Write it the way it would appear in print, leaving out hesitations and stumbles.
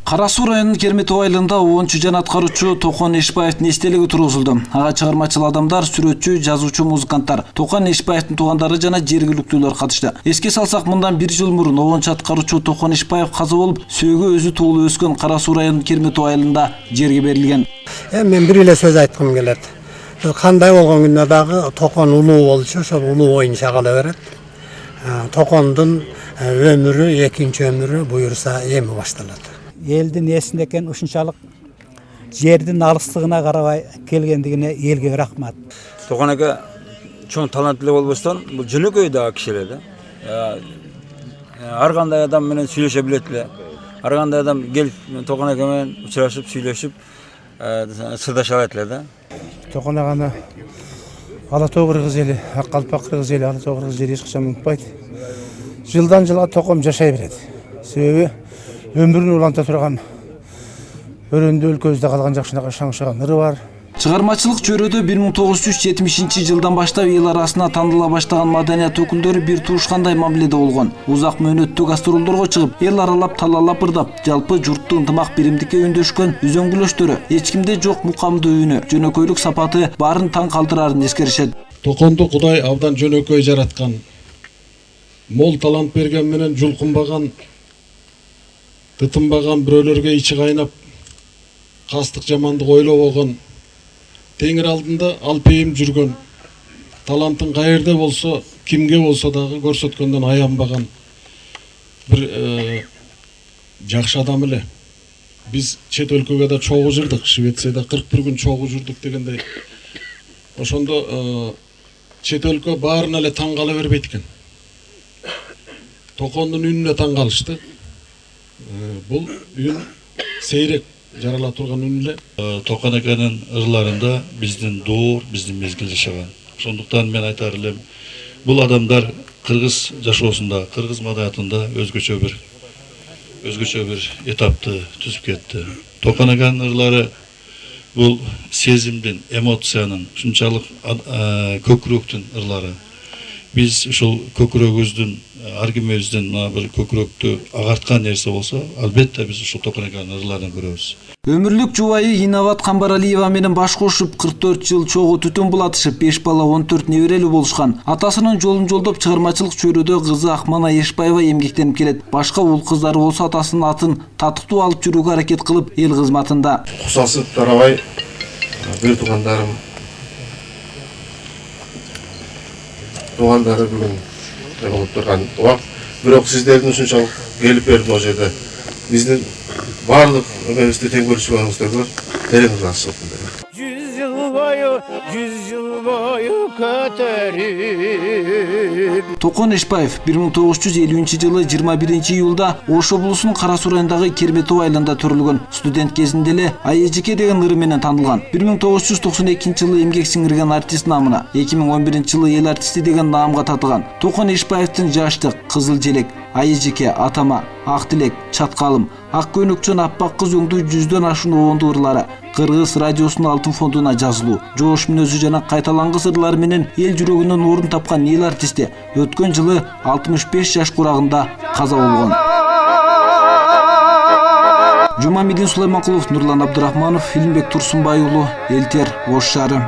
Кара Суу районунун Керметов айылында 10 жан аткаруучу Токон Эшбаевдин эстелиги тургузулду. Ага чыгармачыл адамдар, сүрөтчү, жазуучу, музыканттар, Токон Эшбаевдин туугандары жана жергиликтүүлөр катышты. Эске салсак, мындан 1 жыл мурун 10 аткаруучу Токон Эшбаев каза болуп, сөөгө өзү туулуп өскөн Кара Суу районунун Керметов айылында жерге берилген. Мен бир эле сөз айткым келет. Кандай болгон күндө дагы Токон улуу болчу, ошол улуу боюнча кала берет. Токондун өмүрү, экинчи өмүрү буюрса эми башталат. Элдин эсинде экен ушунчалык жердин алыстыгына карабай келгендигине элге рахмат. Токон ака чоң таланттуу болбостон, бул жөнөкөй да киши эле да. Ар кандай адам менен сүйлөшө билет эле. Ар кандай адам келип Токон ака менен учурашып, сүйлөшүп, сырдаша алат эле да. Токон аганы Ала Тоо кыргыз эли, Ак Калпак кыргыз эли, Ала Тоо кыргыз жери эч качан унутпайт. Жылдан жылга Током жашай берет. Себеби өмүрүн уланта турган өрөндө өлкөбүздө калган жакшынакай шаңшыган ыры бар. Чыгармачылык чөйрөдө 1970-жылдан баштап эл арасына таныла баштаган маданият өкүлдөрү бир туушкандай мамиледе болгон. Узак мөөнөттүү гастролдорго чыгып, эл аралап талаалап ырдап, жалпы журтту ынтымак биримдикке өндөшкөн үзөңгүлөштөрү, эч кимде жок мукамдуу үйүнү, жөнөкөйлүк сапаты баарын таң калтырарын эскеришет. Токонду Кудай абдан жөнөкөй жараткан. Мол талант берген менен жулкунбаган, тытынбаган, бирөөлөргө ичи кайнап, кастык жамандык ойлобогон, теңир алдында алпейим жүргөн, талантын каерде болсо, кимге болсо дагы көрсөткөндөн аянбаган бир жакшы адам эле. Биз чет өлкөгө да чогуу жүрдүк, Швецияда 41 күн чогуу жүрдүк дегендей. Ошондо чет өлкө баарына эле таң кала бербейт экен. Токондун үнүнө таң калышты. Бул үн сейрек жарала турган үн эле. Токон аканын ырларында биздин дуур, биздин мезгил жашаган. Ошондуктан мен айтар элем, бул адамдар кыргыз жашоосунда, кыргыз маданиятында өзгөчө бир этапты түзүп кетти. Токон аканын ырлары бул сезимдин, эмоциянын, ушунчалык көкүрөктүн ырлары. Биз ушул көкүрөгүбүздүн, ар кимибиздин бир көкүрөктү агарткан нерсе болсо, албетте биз ушул Токон аканын ырларын көрөбүз. Өмүрлүк жубайы Инабат Камбаралиева менен баш кошуп 44 жыл чогуу түтүн булатышып, 5 бала 14 неберелүү болушкан. Атасынын жолун жолдоп чыгармачылык чөйрөдө кызы Акмана Эшбаева эмгектенип келет. Башка уул кыздары болсо атасынын атын татыктуу алып жүрүүгө аракет кылып, эл кызматында. Кусасы тарабай бир туугандары бүгүн болуп турган убак. Бирок сиздердин ушунчалык келип берди ал жерде. Биздин барлык өмүрүбүздү тең көрүшкөнүңүздөргө терең ыраазычылык билдирем. 100 жыл бою көтөрүп. Токон Эшбаев 1950-жылы 21-июлда Ош облусунун Кара Суу районундагы Керметов айылында төрүлгөн. Студент кезинде эле Айэжике деген ыры менен танылган. 1992-жылы эмгек сиңирген артист намына, 2011-жылы эл артисти деген наамга татыган. Токон Эшбаевдин Жаштык, Кызыл желек, Айэжике, Атама, Ак тилек, Чаткалым, Ак көйнөкчөн аппак кыз өңдүү 100дөн ашуун обондуу ырлары Кыргыз радиосунун алтын фондуна жазылуу, жоош мүнөзү жана кайталангыс ырлары менен эл жүрөгүнөн орун тапкан эл артисти өткөн жылы 65 жаш курагында каза болгон. Жумамидин Сулайманкулов, Нурлан Абдырахманов, Илимбек Турсунбай уулу, Элтер, Ош шаары.